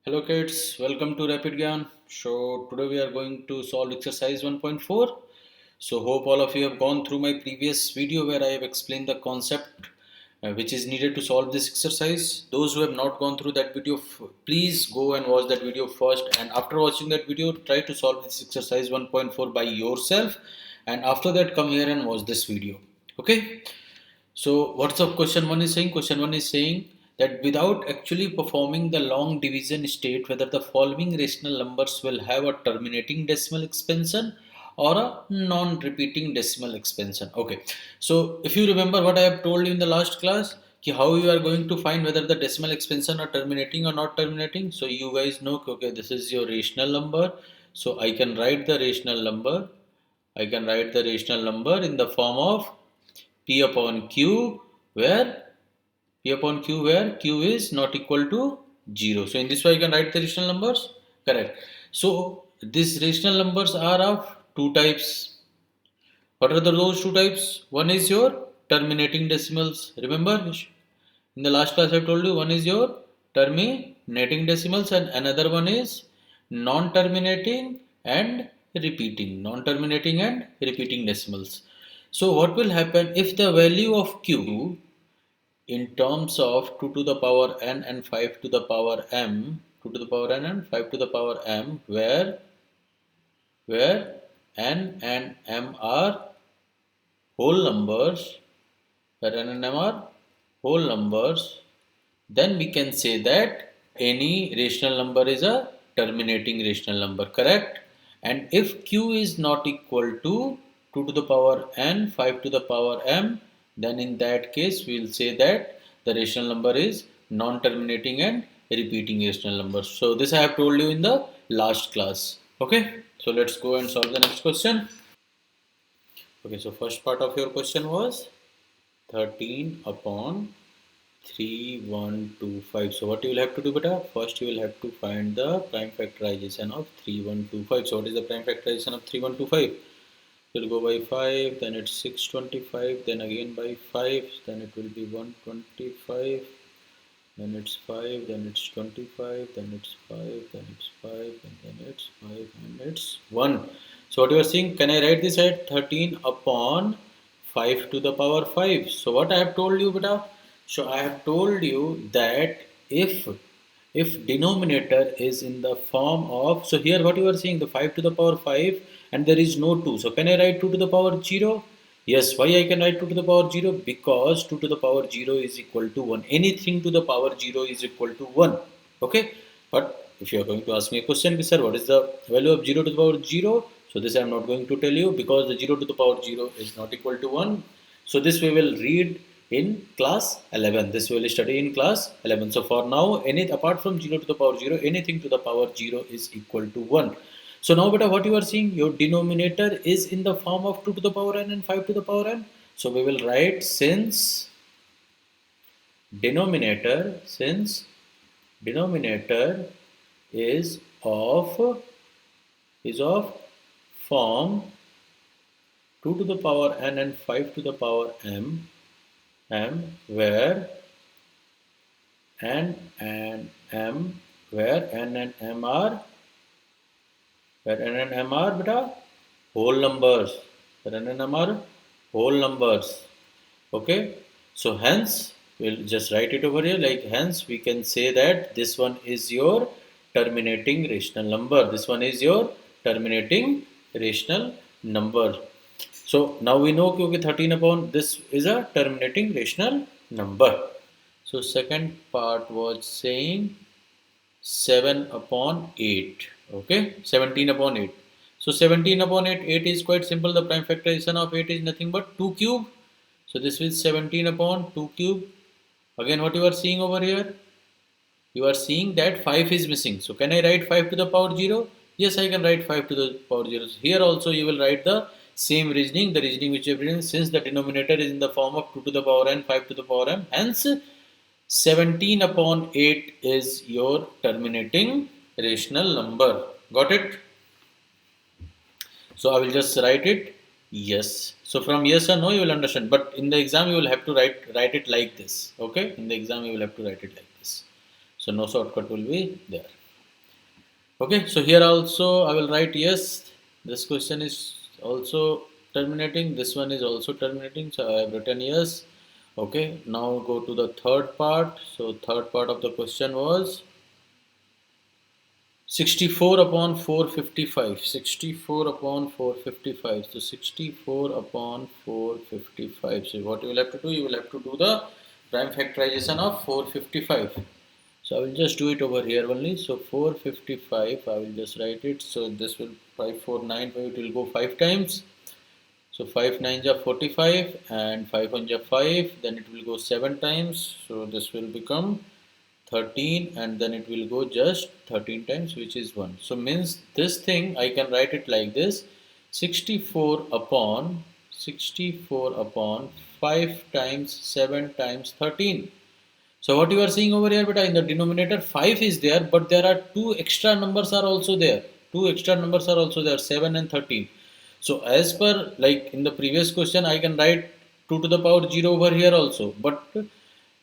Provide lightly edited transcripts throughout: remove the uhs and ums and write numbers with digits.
Hello kids, welcome to Rapid Gyan. So today we are going to solve exercise 1.4. So hope all of you have gone through my previous video where I have explained the concept which is needed to solve this exercise. Those who have not gone through that video, please go and watch that video first, and after watching that video try to solve this exercise 1.4 by yourself, and after that come here and watch this video. Okay? So what's the question one is saying? Question one is saying that without actually performing the long division state, whether the following rational numbers will have a terminating decimal expansion or a non-repeating decimal expansion. Okay. So if you remember what I have told you in the last class, how you are going to find whether the decimal expansion are terminating or not terminating. So you guys know, okay, this is your rational number. So I can write the rational number. I can write the rational number in the form of P upon Q where Q is not equal to 0. So in this way I can write the rational numbers. Correct. So these rational numbers are of two types. What are those two types? One is your terminating decimals. Remember in the last class I told you one is your terminating decimals and another one is non-terminating and repeating. Non-terminating and repeating decimals. So what will happen if the value of Q in terms of 2 to the power n and 5 to the power m, 2 to the power n and 5 to the power m, where n and m are whole numbers, where n and m are whole numbers, then we can say that any rational number is a terminating rational number, correct? And if q is not equal to 2 to the power n, 5 to the power m, then in that case we will say that the rational number is non-terminating and repeating rational number. So this I have told you in the last class. Okay, so let's go and solve the next question. Okay, so first part of your question was 13 upon 3125. So what you will have to do, beta? First you will have to find the prime factorization of 3125. So what is the prime factorization of 3125? You'll go by 5, then it's 625, then again by 5, then it will be 125, then it's 5, then it's 25, then it's 5, then it's 5, and then it's 5, and it's 1. So what you are seeing, can I write this at 13 upon 5 to the power 5? So what I have told you, beta? So I have told you that if denominator is in the form of, so here what you are seeing, the 5 to the power 5 and there is no 2. So can I write 2 to the power 0? Yes, why I can write 2 to the power 0? Because 2 to the power 0 is equal to 1. Anything to the power 0 is equal to 1. Okay, but if you are going to ask me a question, sir, what is the value of 0 to the power 0? So this I am not going to tell you because the 0 to the power 0 is not equal to 1. So this we will read in class 11. This we will study in class 11. So for now, apart from 0 to the power 0, anything to the power 0 is equal to 1. So now beta, what you are seeing, your denominator is in the form of 2 to the power n and 5 to the power n. So we will write since denominator is of form 2 to the power n and 5 to the power m, where n and m are beta whole numbers. Where n and m are whole numbers. Okay. So hence we'll just write it over here like hence we can say that this one is your terminating rational number. This one is your terminating rational number. So now we know that 13 upon this is a terminating rational number. So second part was saying 7 upon 8. Okay, 17 upon 8. So 17 upon 8, 8 is quite simple. The prime factorization of 8 is nothing but 2 cube. So this is 17 upon 2 cube. Again, what you are seeing over here? You are seeing that 5 is missing. So can I write 5 to the power 0? Yes, I can write 5 to the power 0. So here also you will write the same reasoning, the reasoning which you have written, since the denominator is in the form of 2 to the power n, 5 to the power m. Hence, 17 upon 8 is your terminating rational number. Got it? So I will just write it yes. So from yes or no you will understand. But in the exam you will have to write it like this. Okay? In the exam you will have to write it like this. So no shortcut will be there. Okay, so here also I will write yes. This question is also terminating. This one is also terminating. So I have written yes. Okay, now go to the third part. So third part of the question was 64 upon 455. 64 upon 455. So 64 upon 455. So what you will have to do, you will have to do the prime factorization of 455. So I will just do it over here only. So 455, I will just write it. So this will 5495, it will go 5 times. So 5 9s are 45 and 5 1s are 5. Then it will go 7 times. So this will become 13 and then it will go just 13 times, which is 1. So means this thing I can write it like this: 64 upon 5 times 7 times 13. So what you are seeing over here, beta, in the denominator 5 is there, but there are two extra numbers are also there. Two extra numbers are also there, 7 and 13. So as per like in the previous question, I can write 2 to the power 0 over here also. But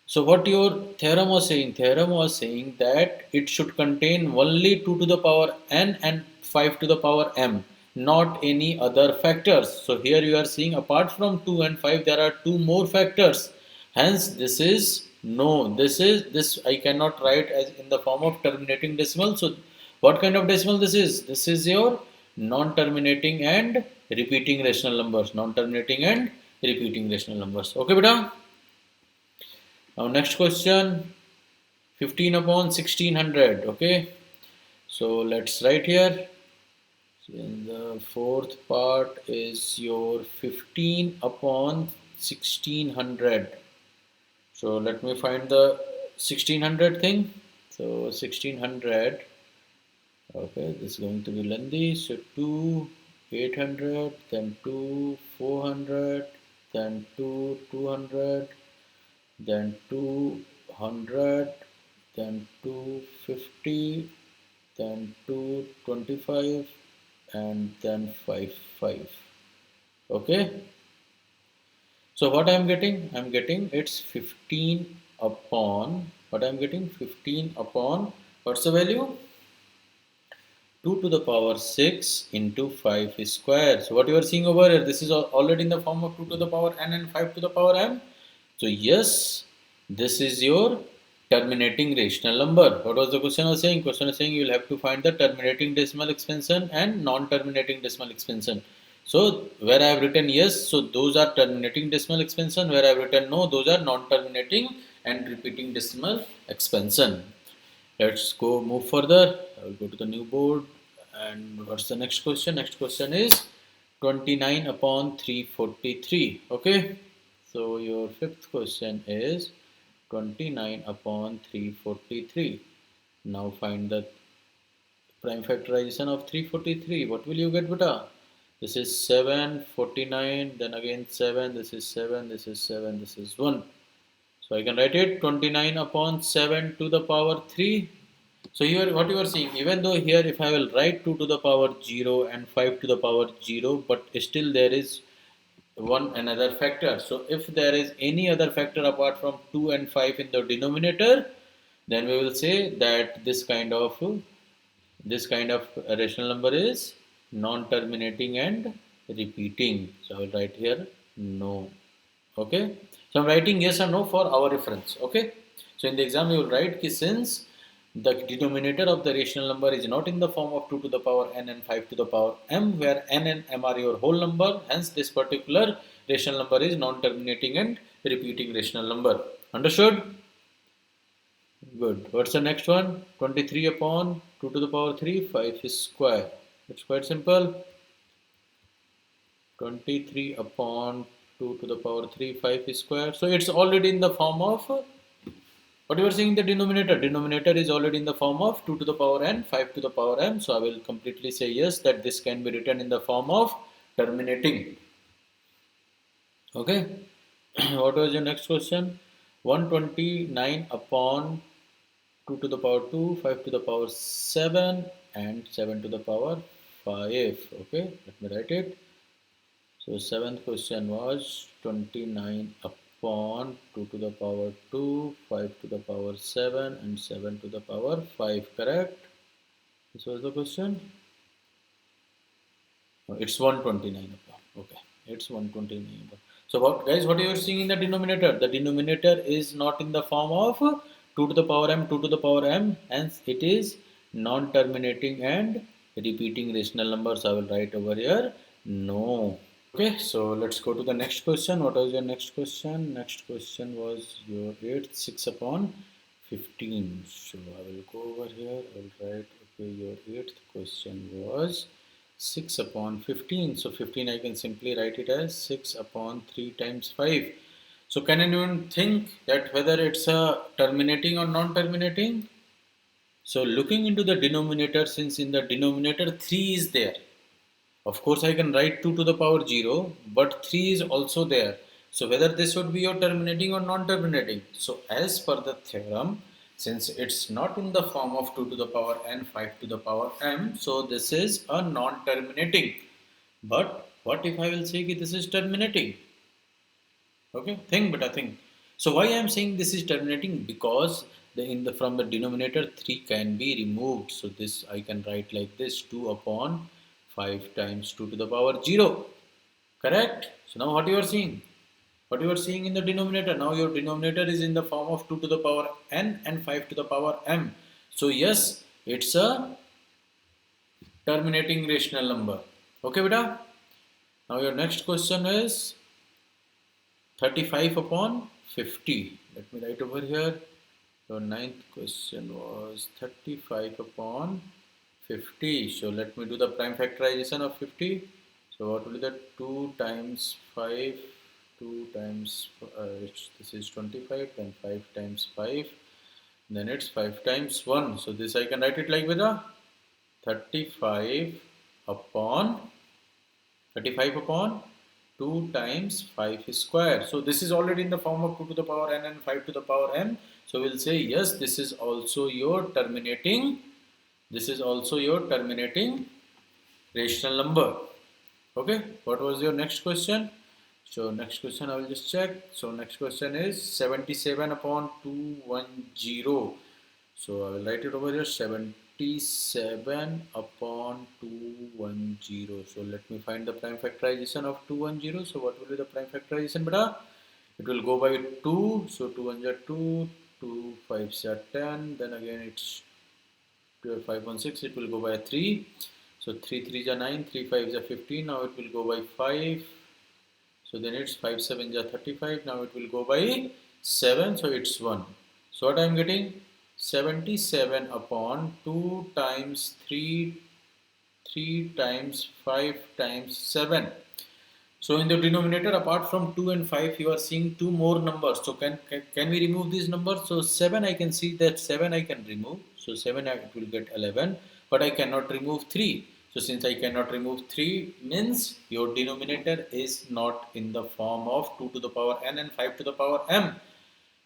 so what your theorem was saying? Theorem was saying that it should contain only 2 to the power n and 5 to the power m, not any other factors. So here you are seeing apart from 2 and 5, there are two more factors. Hence, this is no. This I cannot write as in the form of terminating decimal. So what kind of decimal this is? This is your non-terminating and repeating rational numbers. Non-terminating and repeating rational numbers. Okay, beta. Now next question, 15 upon 1600. Okay, so let's write here. In the fourth part is your 15 upon 1600. So let me find the 1600 thing. So 1600. Okay, this is going to be lengthy. So 2 800, then 2 400, then 2 200, then 200, then 250, then 225, and then 55. Okay, so what I am getting? I am getting it's 15 upon what I am getting 15 upon what's the value? 2 to the power 6 into 5 square. So what you are seeing over here, this is already in the form of 2 to the power n and 5 to the power m. So yes, this is your terminating rational number. What was the question was saying? Question is saying you will have to find the terminating decimal expansion and non-terminating decimal expansion. So where I have written yes, so those are terminating decimal expansion. Where I have written no, those are non-terminating and repeating decimal expansion. Let's go move further. I will go to the new board. And what's the next question? Next question is 29 upon 343. Okay. So your fifth question is 29 upon 343. Now find the prime factorization of 343. What will you get, beta? This is 7, 49, then again 7, this is 7, this is 7, this is 1. So I can write it 29 upon 7 to the power 3. So here what you are seeing, even though here if I will write 2 to the power 0 and 5 to the power 0, but still there is one another factor. So if there is any other factor apart from 2 and 5 in the denominator, then we will say that this kind of rational number is non-terminating and repeating. So I will write here no. Okay. So I'm writing yes or no for our reference. Okay. So in the exam you will write ki since the denominator of the rational number is not in the form of 2 to the power n and 5 to the power m, where n and m are your whole number, hence this particular rational number is non-terminating and repeating rational number. Understood? Good. What's the next one? 23 upon 2 to the power 3, 5 is square. It's quite simple. 23 upon 2 to the power 3, 5 is square. So it's already in the form of what you are seeing, the denominator. Denominator is already in the form of 2 to the power n, 5 to the power m. So I will completely say yes, that this can be written in the form of terminating. Okay. What was your next question? 129 upon 2 to the power 2, 5 to the power 7, and 7 to the power 5. Okay, let me write it. So seventh question was 29 upon 2 to the power 2, 5 to the power 7, and 7 to the power 5, correct? This was the question. No, it's 129 upon. Okay, it's 129 upon. So what, guys, what you are seeing in the denominator? The denominator is not in the form of 2 to the power m, 2 to the power m, hence it is non-terminating and repeating rational numbers. I will write over here no. Okay, so let's go to the next question. What was your next question? Next question was your 8th 6 upon 15. So I will go over here. I will write, okay, your 8th question was 6 upon 15. So 15 I can simply write it as 6 upon 3 times 5. So can anyone think that whether it's a terminating or non-terminating? So looking into the denominator, since in the denominator 3 is there, of course, I can write 2 to the power 0, but 3 is also there. So whether this would be your terminating or non-terminating. So as per the theorem, since it's not in the form of 2 to the power n, 5 to the power m, so this is a non-terminating. But what if I will say that this is terminating? Okay, think, but I think. So why I am saying this is terminating? Because from the denominator 3 can be removed. So this I can write like this: 2 upon 5 times 2 to the power 0. Correct? So now what you are seeing? What you are seeing in the denominator? Now your denominator is in the form of 2 to the power n and 5 to the power m. So yes, it's a terminating rational number. Okay, beta? Now your next question is 35 upon 50. Let me write over here. Your ninth question was 35 upon 50. So let me do the prime factorization of 50. So what will be that? 2 times 5, 2 times, this is 25, then 5 times 5, then it's 5 times 1. So this I can write it like with a 35 upon 2 times 5 square. So this is already in the form of 2 to the power n and 5 to the power m. So we'll say yes, this is also your terminating. This is also your terminating rational number. Okay, what was your next question? So next question I will just check. So next question is 77 upon 210. So I will write it over here, 77 upon 210. So let me find the prime factorization of 210. So what will be the prime factorization, beta? It will go by 2. So 2 1 are 2, 2 5s are 10. Then again it's 5 1 6. It will go by 3. So 3 3s are 9, 3 5s are 15. Now it will go by 5. So then it's 5 7s are 35. Now it will go by 7. So it's 1. So what I am getting? 77 upon 2 times 3, 3 times 5 times 7. So in the denominator, apart from 2 and 5, you are seeing 2 more numbers. So can we remove these numbers? So 7, I can see that 7 I can remove. So 7 I will get 11, but I cannot remove 3. So since I cannot remove 3, means your denominator is not in the form of 2 to the power n and 5 to the power m.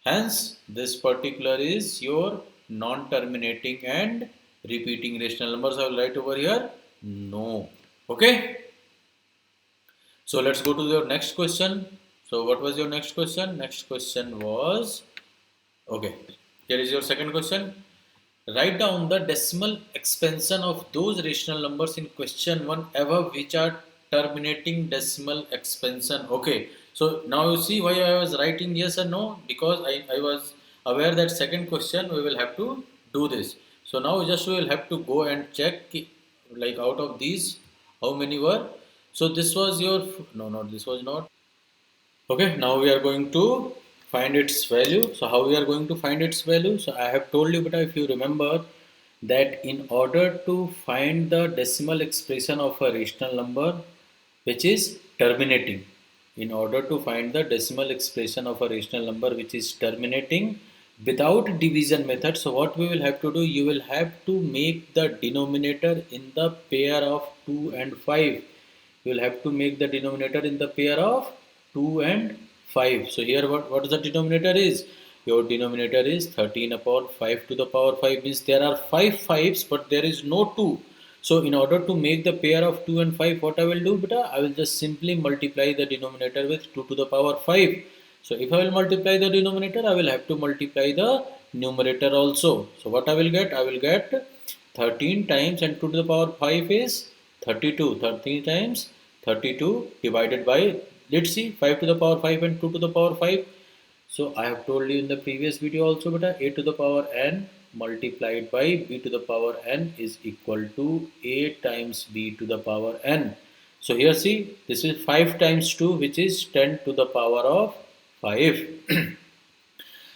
Hence, this particular is your non-terminating and repeating rational numbers. I will write over here no. Okay. So let's go to your next question. So what was your next question? Next question was, okay, here is your second question. Write down the decimal expansion of those rational numbers in question 1 above which are terminating decimal expansion. Okay, so now you see why I was writing yes or no, because I was aware that second question we will have to do this. So now just we will have to go and check like out of these how many were. So this was your, no, this was not. Okay, now we are going to find its value. So how we are going to find its value? So I have told you, but if you remember that in order to find the decimal expression of a rational number which is terminating, in order to find the decimal expression of a rational number which is terminating without division method, so what we will have to do, you will have to make the denominator in the pair of 2 and 5. You will have to make the denominator in the pair of 2 and 5. So here what the denominator is? Your denominator is 13 upon 5 to the power 5, means there are 5 5s but there is no 2. So in order to make the pair of 2 and 5, what I will do, beta? I will just simply multiply the denominator with 2 to the power 5. So if I will multiply the denominator, I will have to multiply the numerator also. So what I will get? I will get 13 times and 2 to the power 5 is 32. 13 times 32 divided by, let's see, 5 to the power 5 and 2 to the power 5. So I have told you in the previous video also, beta, a to the power n multiplied by b to the power n is equal to a times b to the power n. So here see, this is 5 times 2, which is 10 to the power of 5.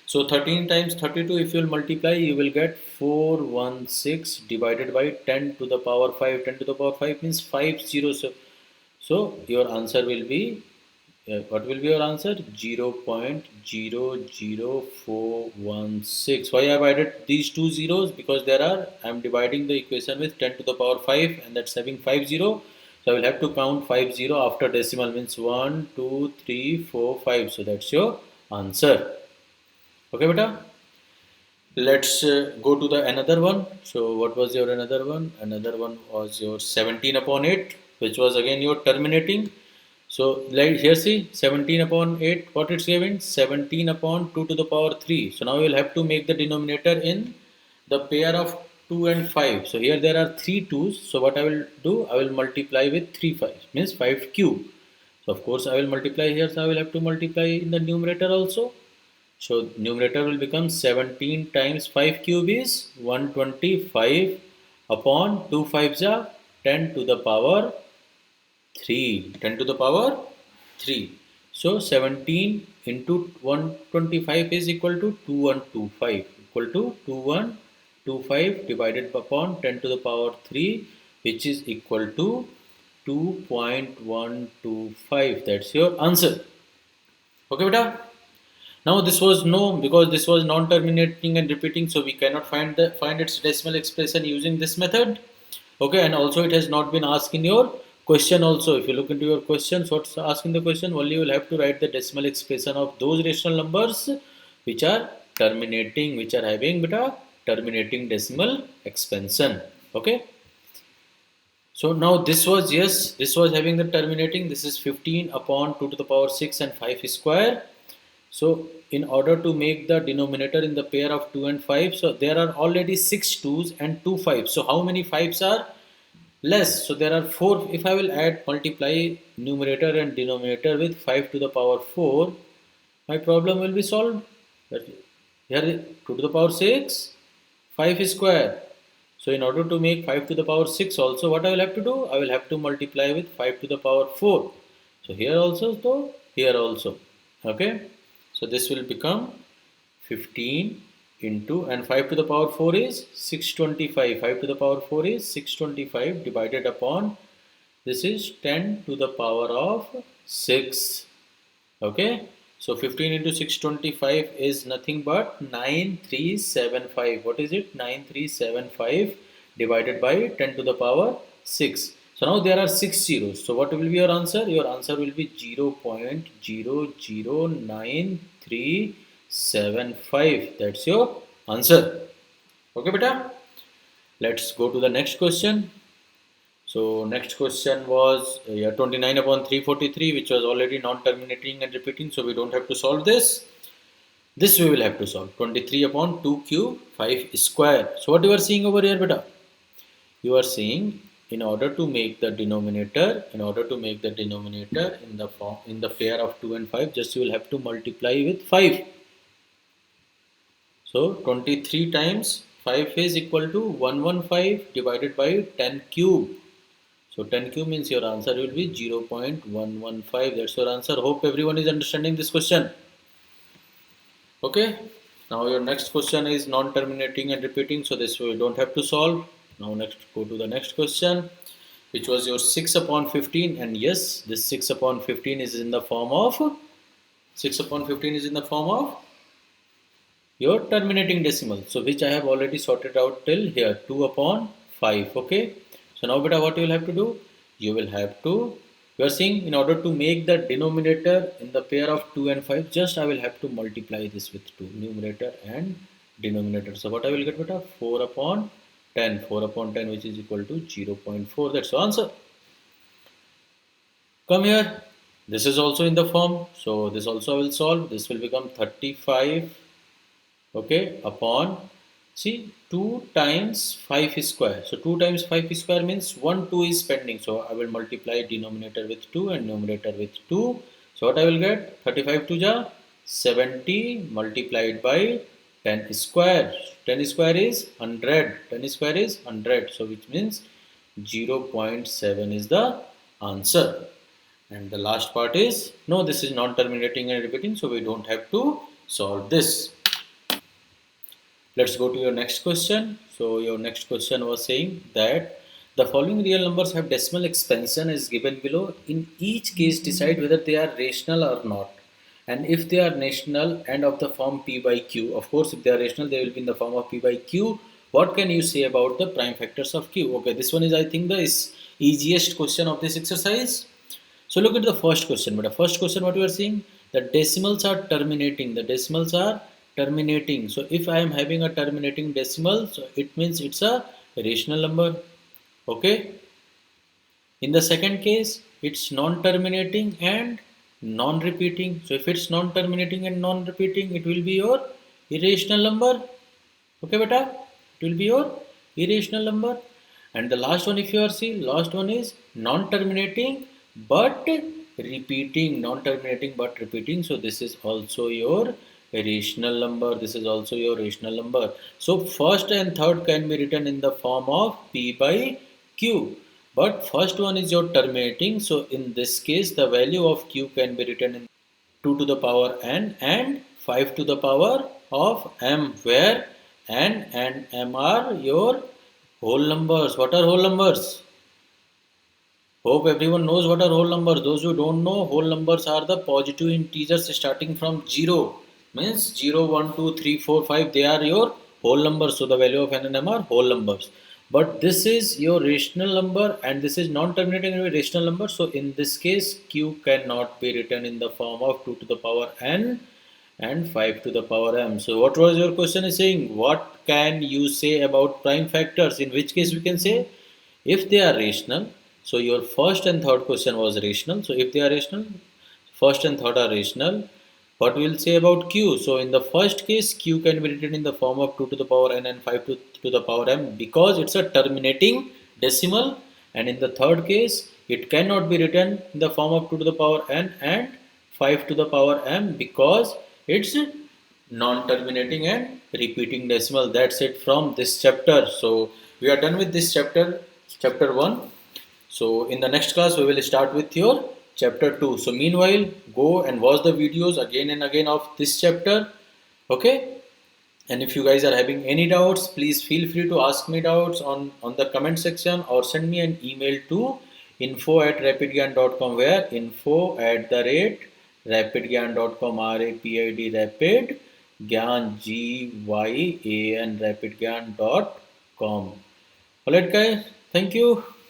So 13 times 32, if you will multiply, you will get 416 divided by 10 to the power 5. 10 to the power 5 means 5 zeros. So your answer will be, what will be your answer? 0.00416. Why I have added these two zeros? Because I am dividing the equation with 10 to the power 5 and that's having 50. So I will have to count 50 after decimal, means 1, 2, 3, 4, 5. So that's your answer. Okay, beta. Let's go to the another one. So what was your another one? Another one was your 17 upon 8, which was again your terminating. So like here see, 17 upon 8, what it's given? 17 upon 2 to the power 3. So now we will have to make the denominator in the pair of 2 and 5. So here there are 3 2's. So what I will do? I will multiply with 3 5, means 5 cube. So of course I will multiply here. So I will have to multiply in the numerator also. So numerator will become 17 times 5 cube is 125 upon 2 5s are 10 to the power 3. 10 to the power 3. So 17 into 125 is equal to 2125. Equal to 2125 divided upon 10 to the power 3, which is equal to 2.125. That's your answer. Okay, beta. Now this was no, because this was non-terminating and repeating, so we cannot find its decimal expression using this method. Okay, and also it has not been asked in your question also. If you look into your questions, what's asked in the question? Only you will have to write the decimal expression of those rational numbers which are terminating, which are having beta terminating decimal expansion. Okay. So now this was, yes, this was having the terminating. This is 15 upon 2 to the power 6 and 5 square. So in order to make the denominator in the pair of 2 and 5, so there are already 6 2's and 2 5's. So how many 5's are less? So there are 4. If I will multiply numerator and denominator with 5 to the power 4, my problem will be solved. Here 2 to the power 6, 5 square. So in order to make 5 to the power 6 also, what I will have to do? I will have to multiply with 5 to the power 4. So here also, so here also. Okay. So this will become 15 into, and 5 to the power 4 is 625. 5 to the power 4 is 625 divided upon, this is 10 to the power of 6. Okay. So 15 into 625 is nothing but 9375. What is it? 9375 divided by 10 to the power 6. So now there are 6 zeros. So what will be your answer? Your answer will be 0.009375. That's your answer. Okay, beta. Let's go to the next question. So next question was 29 upon 343, which was already non-terminating and repeating. So we don't have to solve this. This we will have to solve. 23 upon 2 cube 5 square. So what you are seeing over here, beta? You are seeing, in order to make the denominator, in the form, in the pair of 2 and 5, just you will have to multiply with 5. So 23 times 5 is equal to 115 divided by 10 cube. So 10 cube means your answer will be 0.115. That's your answer. Hope everyone is understanding this question. Okay. Now your next question is non-terminating and repeating. So this we don't have to solve. Now next, go to the next question, which was your 6 upon 15. And yes, this 6 upon 15 is in the form of, 6 upon 15 is in the form of your terminating decimal. So which I have already sorted out till here, 2 upon 5. Okay. So now beta, what you will have to do? You will have to, you are seeing, in order to make the denominator in the pair of 2 and 5, just I will have to multiply this with 2, numerator and denominator. So what I will get, beta? 4 upon 10, 4 upon 10, which is equal to 0.4. That's the answer. Come here. This is also in the form. So this also I will solve. This will become 35, okay, upon See, 2 times 5 square. So 2 times 5 square means 1 2 is pending. So I will multiply denominator with 2 and numerator with 2. So what I will get? 35 to ja 70 multiplied by 10 square. 10 square is 100. 10 square is 100. So which means 0.7 is the answer. And the last part is, no, this is non-terminating and repeating, so we don't have to solve this. Let's go to your next question. So your next question was saying that the following real numbers have decimal expansion is given below. In each case, decide whether they are rational or not. And if they are rational and of the form p by q, of course, if they are rational, they will be in the form of p by q. What can you say about the prime factors of q? Okay, this one is, I think, the easiest question of this exercise. So look at the first question. But the first question, what we are seeing, the decimals are terminating. The decimals are terminating. So if I am having a terminating decimal, so it means it's a rational number. Okay. In the second case, it's non-terminating and non-repeating. So if it's non-terminating and non-repeating, it will be your irrational number. Okay, beta? It will be your irrational number. And the last one, if you are see, last one is non-terminating but repeating. Non-terminating but repeating. So this is also your rational number. This is also your rational number. So first and third can be written in the form of P by Q. But first one is your terminating. So in this case, the value of Q can be written in 2 to the power n and 5 to the power of m, where n and m are your whole numbers. What are whole numbers? Hope everyone knows what are whole numbers. Those who don't know, whole numbers are the positive integers starting from 0. Means 0, 1, 2, 3, 4, 5. They are your whole numbers. So the value of n and m are whole numbers. But this is your rational number and this is non-terminating rational number. So in this case, q cannot be written in the form of 2 to the power n and 5 to the power m. So what was your question is saying? What can you say about prime factors? In which case we can say, if they are rational, so your first and third question was rational. So if they are rational, first and third are rational. What we will say about q? So in the first case, q can be written in the form of 2 to the power n and 5 to the power m because it's a terminating decimal. And in the third case, it cannot be written in the form of 2 to the power n and 5 to the power m because it's non-terminating and repeating decimal. That's it from this chapter. So we are done with this chapter, chapter 1. So in the next class we will start with your chapter 2. So meanwhile, go and watch the videos again and again of this chapter. Okay. And if you guys are having any doubts, please feel free to ask me doubts on the comment section or send me an email to info@rapidgyan.com, where info@rapidgyan.com, RAPID rapid gyan GYAN rapidgyan.com. Alright guys, thank you.